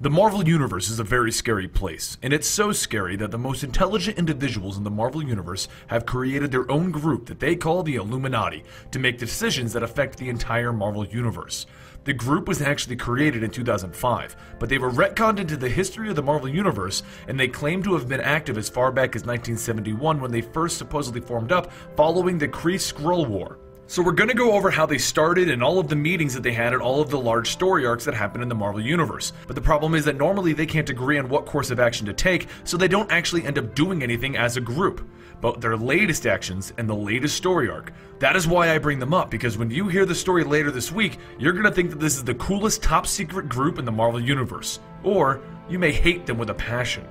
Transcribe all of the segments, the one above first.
The Marvel Universe is a very scary place, and it's so scary that the most intelligent individuals in the Marvel Universe have created their own group that they call the Illuminati to make decisions that affect the entire Marvel Universe. The group was actually created in 2005, but they were retconned into the history of the Marvel Universe, and they claim to have been active as far back as 1971 when they first supposedly formed up following the Kree-Skrull War. So we're going to go over how they started and all of the meetings that they had and all of the large story arcs that happened in the Marvel Universe. But the problem is that normally they can't agree on what course of action to take, so they don't actually end up doing anything as a group. But their latest actions and the latest story arc, that is why I bring them up, because when you hear the story later this week, you're going to think that this is the coolest top secret group in the Marvel Universe. Or you may hate them with a passion.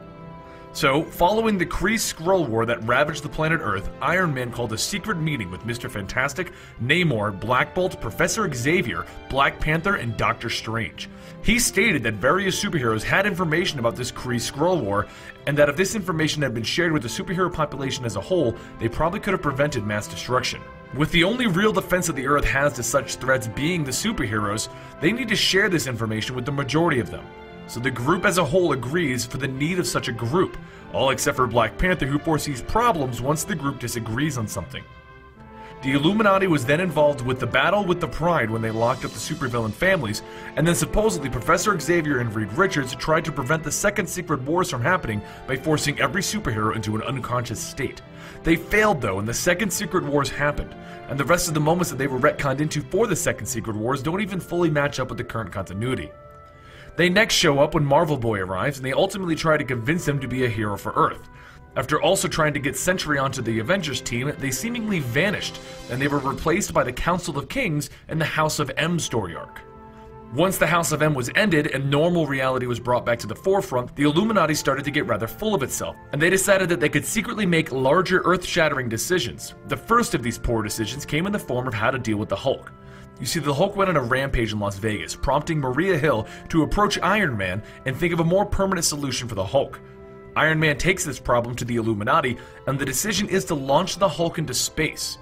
So, following the Kree-Skrull War that ravaged the planet Earth, Iron Man called a secret meeting with Mr. Fantastic, Namor, Black Bolt, Professor Xavier, Black Panther, and Doctor Strange. He stated that various superheroes had information about this Kree-Skrull War, and that if this information had been shared with the superhero population as a whole, they probably could have prevented mass destruction. With the only real defense that the Earth has to such threats being the superheroes, they need to share this information with the majority of them. So the group as a whole agrees for the need of such a group, all except for Black Panther, who foresees problems once the group disagrees on something. The Illuminati was then involved with the battle with the Pride when they locked up the supervillain families, and then supposedly Professor Xavier and Reed Richards tried to prevent the second secret wars from happening by forcing every superhero into an unconscious state. They failed though, and the second secret wars happened, and the rest of the moments that they were retconned into for the second secret wars don't even fully match up with the current continuity. They next show up when Marvel Boy arrives, and they ultimately try to convince him to be a hero for Earth. After also trying to get Sentry onto the Avengers team, they seemingly vanished, and they were replaced by the Council of Kings and the House of M story arc. Once the House of M was ended and normal reality was brought back to the forefront, the Illuminati started to get rather full of itself, and they decided that they could secretly make larger earth-shattering decisions. The first of these poor decisions came in the form of how to deal with the Hulk. You see, the Hulk went on a rampage in Las Vegas, prompting Maria Hill to approach Iron Man and think of a more permanent solution for the Hulk. Iron Man takes this problem to the Illuminati, and the decision is to launch the Hulk into space.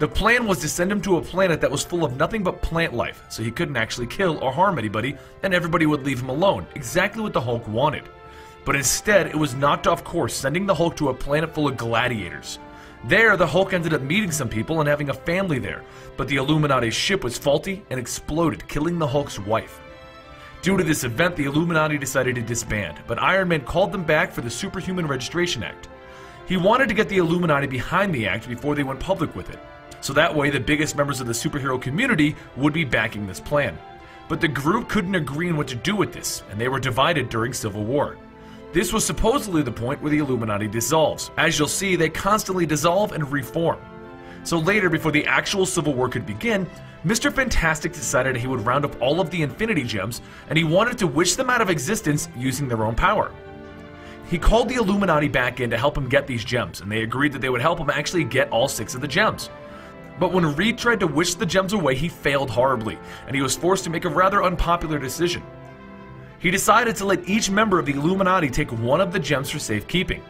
The plan was to send him to a planet that was full of nothing but plant life, so he couldn't actually kill or harm anybody, and everybody would leave him alone, exactly what the Hulk wanted. But instead, it was knocked off course, sending the Hulk to a planet full of gladiators. There, the Hulk ended up meeting some people and having a family there, but the Illuminati's ship was faulty and exploded, killing the Hulk's wife. Due to this event, the Illuminati decided to disband, but Iron Man called them back for the Superhuman Registration Act. He wanted to get the Illuminati behind the act before they went public with it, so that way the biggest members of the superhero community would be backing this plan. But the group couldn't agree on what to do with this, and they were divided during Civil War. This was supposedly the point where the Illuminati dissolves. As you'll see, they constantly dissolve and reform. So later, before the actual Civil War could begin, Mr. Fantastic decided he would round up all of the Infinity Gems, and he wanted to wish them out of existence using their own power. He called the Illuminati back in to help him get these gems, and they agreed that they would help him actually get all 6 of the gems. But when Reed tried to wish the gems away, he failed horribly, and he was forced to make a rather unpopular decision. He decided to let each member of the Illuminati take one of the gems for safekeeping.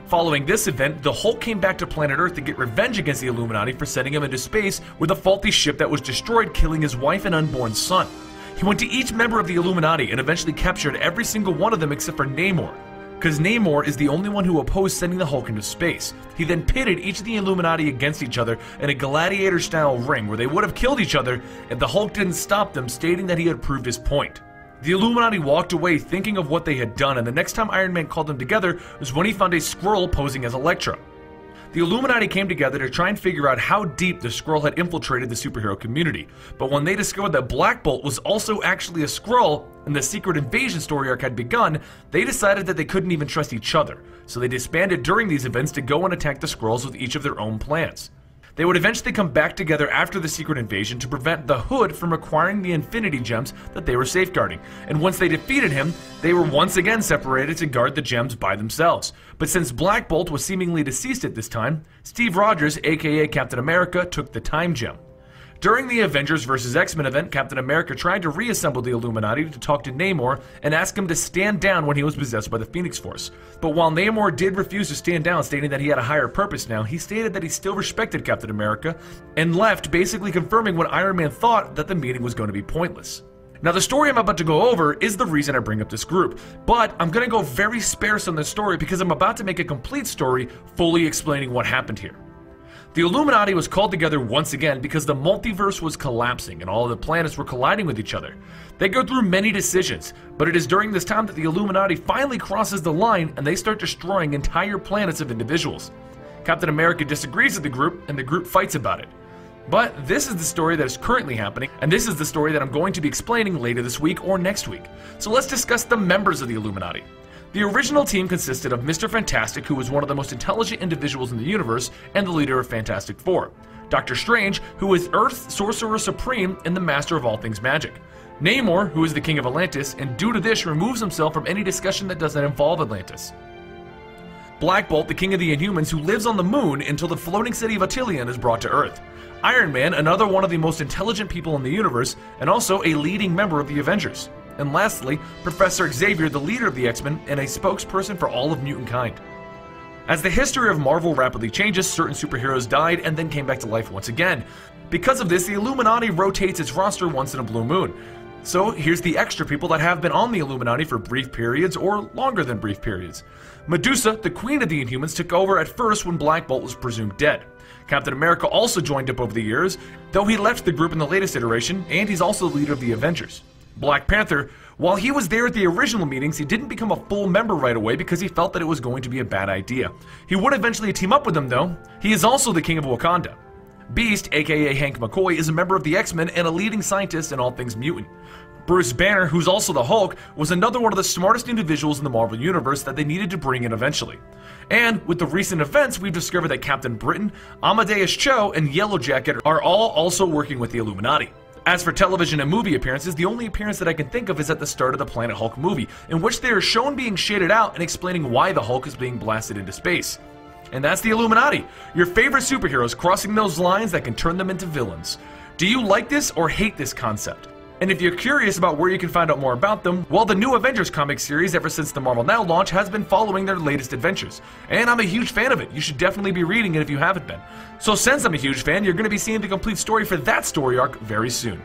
Following this event, the Hulk came back to planet Earth to get revenge against the Illuminati for sending him into space with a faulty ship that was destroyed, killing his wife and unborn son. He went to each member of the Illuminati and eventually captured every single one of them except for Namor, because Namor is the only one who opposed sending the Hulk into space. He then pitted each of the Illuminati against each other in a gladiator-style ring where they would have killed each other if the Hulk didn't stop them, stating that he had proved his point. The Illuminati walked away thinking of what they had done, and the next time Iron Man called them together was when he found a Skrull posing as Elektra. The Illuminati came together to try and figure out how deep the Skrull had infiltrated the superhero community, but when they discovered that Black Bolt was also actually a Skrull and the secret invasion story arc had begun, they decided that they couldn't even trust each other, so they disbanded during these events to go and attack the Skrulls with each of their own plans. They would eventually come back together after the secret invasion to prevent the Hood from acquiring the Infinity Gems that they were safeguarding, and once they defeated him, they were once again separated to guard the gems by themselves. But since Black Bolt was seemingly deceased at this time, Steve Rogers, aka Captain America, took the Time Gem. During the Avengers vs. X-Men event, Captain America tried to reassemble the Illuminati to talk to Namor and ask him to stand down when he was possessed by the Phoenix Force. But while Namor did refuse to stand down, stating that he had a higher purpose now, he stated that he still respected Captain America and left, basically confirming what Iron Man thought, that the meeting was going to be pointless. Now, the story I'm about to go over is the reason I bring up this group, but I'm going to go very sparse on this story because I'm about to make a complete story fully explaining what happened here. The Illuminati was called together once again because the multiverse was collapsing and all of the planets were colliding with each other. They go through many decisions, but it is during this time that the Illuminati finally crosses the line and they start destroying entire planets of individuals. Captain America disagrees with the group and the group fights about it. But this is the story that is currently happening, and this is the story that I'm going to be explaining later this week or next week. So let's discuss the members of the Illuminati. The original team consisted of Mr. Fantastic, who was one of the most intelligent individuals in the universe and the leader of Fantastic Four. Dr. Strange, who is Earth's Sorcerer Supreme and the master of all things magic. Namor, who is the king of Atlantis, and due to this removes himself from any discussion that doesn't involve Atlantis. Black Bolt, the king of the Inhumans, who lives on the moon until the floating city of Attilan is brought to Earth. Iron Man, another one of the most intelligent people in the universe, and also a leading member of the Avengers. And lastly, Professor Xavier, the leader of the X-Men, and a spokesperson for all of mutant kind. As the history of Marvel rapidly changes, certain superheroes died and then came back to life once again. Because of this, the Illuminati rotates its roster once in a blue moon. So here's the extra people that have been on the Illuminati for brief periods or longer than brief periods. Medusa, the queen of the Inhumans, took over at first when Black Bolt was presumed dead. Captain America also joined up over the years, though he left the group in the latest iteration, and he's also the leader of the Avengers. Black Panther, while he was there at the original meetings, he didn't become a full member right away because he felt that it was going to be a bad idea. He would eventually team up with them though. He is also the king of Wakanda. Beast, aka Hank McCoy, is a member of the X-Men and a leading scientist in all things mutant. Bruce Banner, who's also the Hulk, was another one of the smartest individuals in the Marvel Universe that they needed to bring in eventually. And with the recent events, we've discovered that Captain Britain, Amadeus Cho, and Yellow Jacket are all also working with the Illuminati. As for television and movie appearances, the only appearance that I can think of is at the start of the Planet Hulk movie, in which they are shown being shaded out and explaining why the Hulk is being blasted into space. And that's the Illuminati, your favorite superheroes crossing those lines that can turn them into villains. Do you like this or hate this concept? And if you're curious about where you can find out more about them, well, the new Avengers comic series ever since the Marvel Now launch has been following their latest adventures. And I'm a huge fan of it. You should definitely be reading it if you haven't been. So since I'm a huge fan, you're going to be seeing the complete story for that story arc very soon.